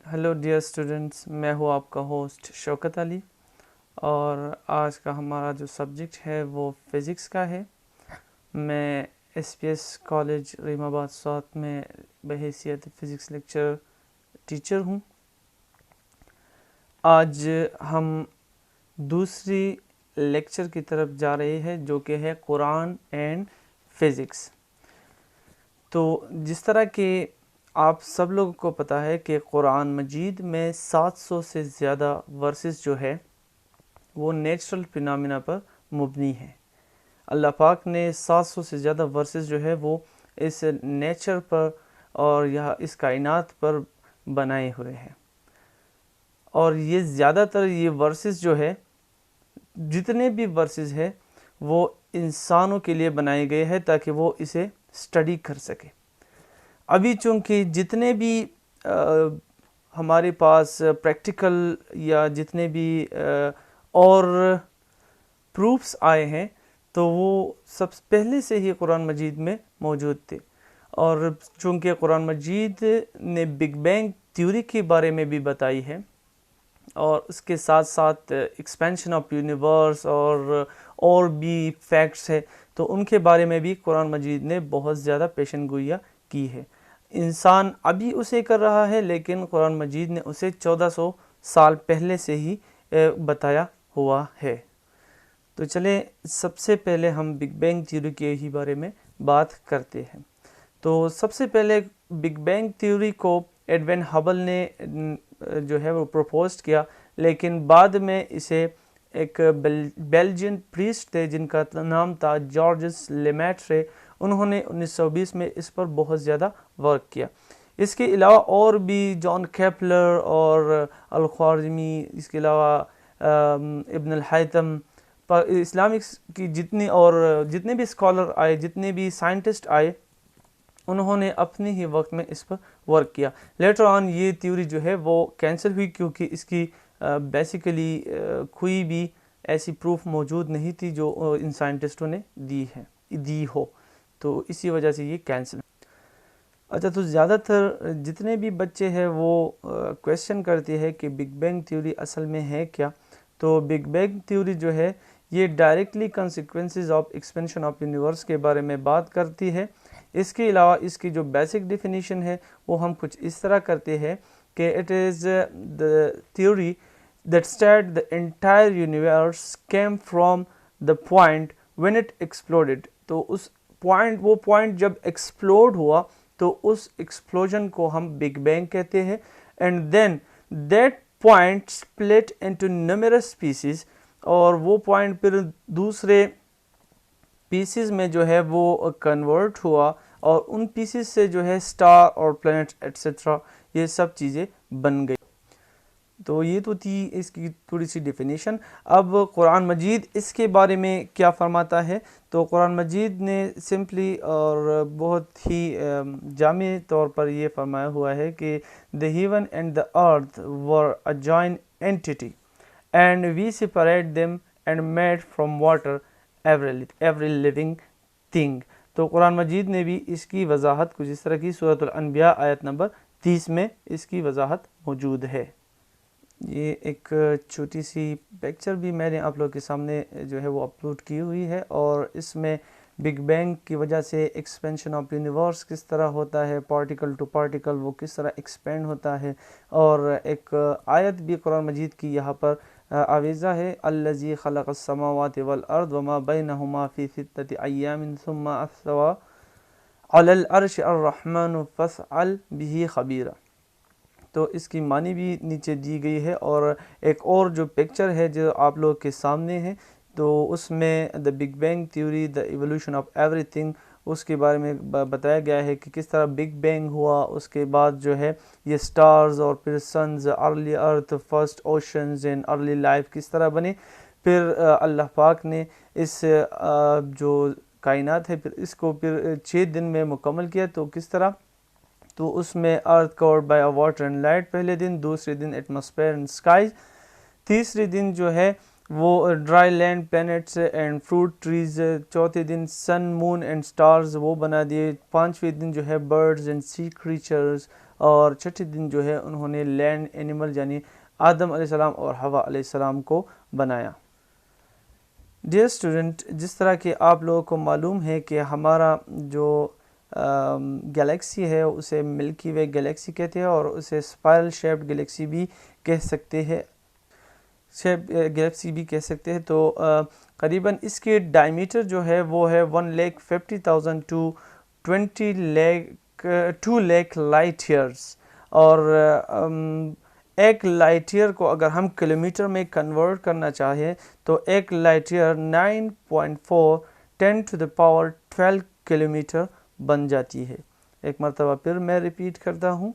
Hello dear students, میں ہوں آپ کا ہوسٹ شوکت علی، اور آج کا ہمارا جو سبجیکٹ ہے وہ فزکس کا ہے۔ میں ایس پی ایس کالج رحیم آباد ساؤتھ میں بحیثیت فزکس لیکچر ٹیچر ہوں۔ آج ہم دوسری لیکچر کی طرف جا رہے ہیں جو کہ ہے قرآن اینڈ فزکس۔ تو جس طرح کہ آپ سب لوگوں کو پتہ ہے کہ قرآن مجید میں 700 سے زیادہ ورسز جو ہے وہ نیچرل فینامنا پر مبنی ہے۔ اللہ پاک نے 700 سے زیادہ ورسز جو ہے وہ اس نیچر پر اور اس کائنات پر بنائے ہوئے ہیں، اور یہ زیادہ تر یہ ورسز جو ہے، جتنے بھی ورسز ہے وہ انسانوں کے لیے بنائے گئے ہیں تاکہ وہ اسے اسٹڈی کر سکے۔ ابھی چونکہ جتنے بھی ہمارے پاس پریکٹیکل یا جتنے بھی اور پروفس آئے ہیں تو وہ سب پہلے سے ہی قرآن مجید میں موجود تھے، اور چونکہ قرآن مجید نے بگ بینگ تھیوری کے بارے میں بھی بتائی ہے، اور اس کے ساتھ ساتھ ایکسپینشن آف یونیورس اور بھی فیکٹس ہے، تو ان کے بارے میں بھی قرآن مجید نے بہت زیادہ پیشن گوئیاں کی ہے۔ انسان ابھی اسے کر رہا ہے، لیکن قرآن مجید نے اسے 1400 سال پہلے سے ہی بتایا ہوا ہے۔ تو چلیں سب سے پہلے ہم بگ بینگ تھیوری کے ہی بارے میں بات کرتے ہیں۔ تو سب سے پہلے بگ بینگ تھیوری کو ایڈوین ہبل نے جو ہے وہ پروپوز کیا، لیکن بعد میں اسے ایک بیلجین پریسٹ تھے جن کا نام تھا جارجس لیمیٹرے، انہوں نے 1920 میں اس پر بہت زیادہ ورک کیا۔ اس کے علاوہ اور بھی جان کیپلر اور الخوارزمی، اس کے علاوہ ابن الحیثم، اسلامکس کی جتنے بھی اسکالر آئے، جتنے بھی سائنٹسٹ آئے، انہوں نے اپنے ہی وقت میں اس پر ورک کیا۔ لیٹر آن یہ تھیوری جو ہے وہ کینسل ہوئی، کیونکہ اس کی بیسیکلی کوئی بھی ایسی پروف موجود نہیں تھی جو ان سائنٹسٹوں نے دی ہو، تو اسی وجہ سے یہ کینسل۔ اچھا، تو زیادہ تر جتنے بھی بچے ہیں وہ کویسچن کرتے ہیں کہ بگ بینگ تھیوری اصل میں ہے کیا؟ تو بگ بینگ تھیوری جو ہے یہ directly consequences of expansion of universe کے بارے میں بات کرتی ہے۔ اس کے علاوہ اس کی جو بیسک ڈیفینیشن ہے وہ ہم کچھ اس طرح کرتے ہیں کہ it is the theory that said the entire universe came from the point when it exploded۔ تو وہ پوائنٹ جب ایکسپلوڈ ہوا تو اس ایکسپلوژن کو ہم بگ بینگ کہتے ہیں، and then that point split into numerous pieces، اور وہ پوائنٹ پھر دوسرے پیسز میں جو ہے وہ کنورٹ ہوا، اور ان پیسز سے جو ہے سٹار اور پلینٹ ایٹسٹرا یہ سب چیزیں بن گئی۔ تو یہ تو تھی اس کی تھوڑی سی ڈیفینیشن۔ اب قرآن مجید اس کے بارے میں کیا فرماتا ہے؟ تو قرآن مجید نے سمپلی اور بہت ہی جامع طور پر یہ فرمایا ہوا ہے کہ the heaven and the earth were a joint entity and we separate them and made from water every living thing۔ تو قرآن مجید نے بھی اس کی وضاحت کچھ اس طرح کی سورۃ الانبیاء آیت نمبر 30 میں اس کی وضاحت موجود ہے۔ یہ ایک چھوٹی سی پیکچر بھی میں نے آپ لوگوں کے سامنے جو ہے وہ اپلوڈ کی ہوئی ہے، اور اس میں بگ بینگ کی وجہ سے ایکسپینشن آف یونیورس کس طرح ہوتا ہے، پارٹیکل ٹو پارٹیکل وہ کس طرح ایکسپینڈ ہوتا ہے، اور ایک آیت بھی قرآن مجید کی یہاں پر آویزہ ہے، الذی خلق السماوات والارض وما بینہما فی ستۃ ایام ثم استوی علی العرش الرحمن فاسأل بہ خبیرا۔ تو اس کی معنی بھی نیچے دی گئی ہے، اور ایک اور جو پکچر ہے جو آپ لوگ کے سامنے ہے، تو اس میں the big bang theory, the evolution of ایوری تھنگ، اس کے بارے میں بتایا گیا ہے کہ کس طرح بگ بینگ ہوا، اس کے بعد جو ہے یہ سٹارز اور پھر suns, early earth, first oceans and early life کس طرح بنے، پھر اللہ پاک نے اس جو کائنات ہے پھر اس کو پھر 6 دن میں مکمل کیا، تو کس طرح، تو اس میں earth covered by water and light پہلے دن، دوسرے دن ایٹماسفیئر اینڈ اسکائز، تیسرے دن جو ہے وہ dry land, planets and fruit trees, چوتھے دن سن، مون اینڈ سٹارز وہ بنا دیے، پانچویں دن جو ہے برڈز اینڈ سی کریچرز، اور چھٹے دن جو ہے انہوں نے لینڈ اینیمل یعنی آدم علیہ السلام اور حوا علیہ السلام کو بنایا۔ ڈیئر اسٹوڈنٹ، جس طرح کہ آپ لوگوں کو معلوم ہے کہ ہمارا جو گلیکسی ہے اسے ملکی وے گلیکسی کہتے ہیں، اور اسے اسپائرل شیپڈ گلیکسی بھی کہہ سکتے ہیں، گلیکسی بھی کہہ سکتے ہیں۔ تو قریباً اس کے ڈائمیٹر جو ہے وہ ہے 1,50,000 to 2 لاکھ لائٹ ایئرس، اور ایک لائٹ ایئر کو اگر ہم کلومیٹر میں کنورٹ کرنا چاہیں تو ایک لائٹ ایئر 9.4 10⁻12 کلومیٹر بن جاتی ہے۔ ایک مرتبہ پھر میں ریپیٹ کرتا ہوں،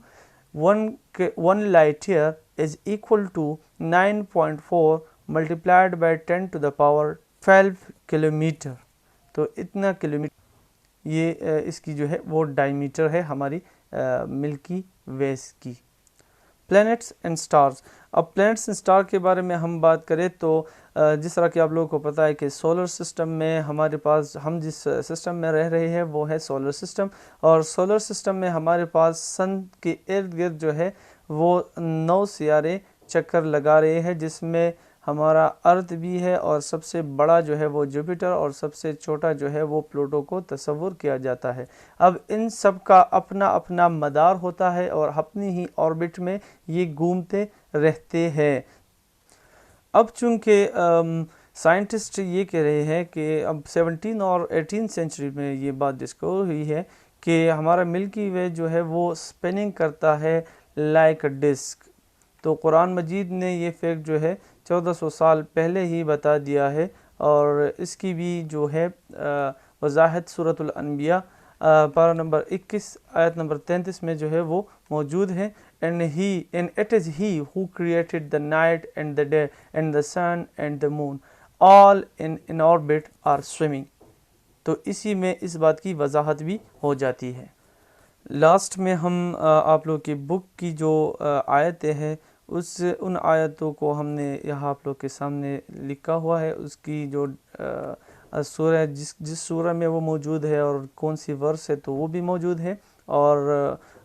1 light year is equal to 9.4 multiplied by 10⁻12 kilometre. تو اتنا کلومیٹر یہ اس کی جو ہے وہ ڈائمیٹر ہے ہماری ملکی ویز کی۔ پلینٹس اینڈ سٹارز، اب پلینٹس اینڈ سٹار کے بارے میں ہم بات کریں تو جس طرح کہ آپ لوگوں کو پتہ ہے کہ سولر سسٹم میں ہمارے پاس، ہم جس سسٹم میں رہ رہے ہیں وہ ہے سولر سسٹم، اور سولر سسٹم میں ہمارے پاس سن کے ارد گرد جو ہے وہ 9 سیارے چکر لگا رہے ہیں، جس میں ہمارا ارتھ بھی ہے، اور سب سے بڑا جو ہے وہ جوپیٹر، اور سب سے چھوٹا جو ہے وہ پلوٹو کو تصور کیا جاتا ہے۔ اب ان سب کا اپنا اپنا مدار ہوتا ہے اور اپنی ہی آربٹ میں یہ گھومتے رہتے ہیں۔ اب چونکہ سائنٹسٹ یہ کہہ رہے ہیں کہ اب 17 اور 18 سینچری میں یہ بات ڈسکور ہوئی ہے کہ ہمارا ملکی وے جو ہے وہ اسپننگ کرتا ہے لائک ڈسک۔ تو قرآن مجید نے یہ فیکٹ جو ہے 1400 سال پہلے ہی بتا دیا ہے، اور اس کی بھی جو ہے وضاحت سورۃ الانبیاء پارہ نمبر 21 آیت نمبر 33 میں جو ہے وہ موجود ہے۔ And it is he who created the night and the day and the sun and the moon, all in orbit are swimming۔ تو اسی میں اس بات کی وضاحت بھی ہو جاتی ہے۔ لاسٹ میں ہم آپ لوگ کی بک کی جو آیتیں ہیں ان آیتوں کو ہم نے یہاں آپ لوگ کے سامنے لکھا ہوا ہے، اس کی جو سورہ جس سورہ میں وہ موجود ہے اور کون سی ورس ہے تو وہ بھی موجود ہے، اور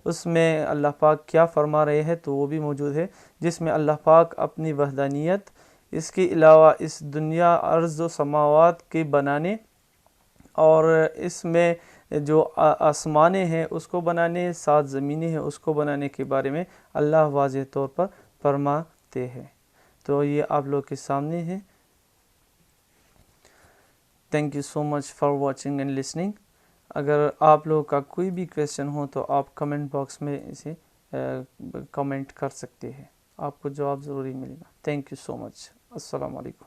اس میں اللہ پاک کیا فرما رہے ہیں تو وہ بھی موجود ہے، جس میں اللہ پاک اپنی وحدانیت، اس کے علاوہ اس دنیا ارض و سماوات کے بنانے، اور اس میں جو آسمانیں ہیں اس کو بنانے، 7 زمینیں ہیں اس کو بنانے کے بارے میں اللہ واضح طور پر فرماتے ہیں۔ تو یہ آپ لوگ کے سامنے ہے۔ Thank you so much for watching and listening. اگر آپ لوگوں کا کوئی بھی کویسچن ہو تو آپ کمنٹ باکس میں اسے کمنٹ کر سکتے ہیں، آپ کو جواب ضروری ملے گا۔ تھینک یو سو مچ۔ السلام علیکم۔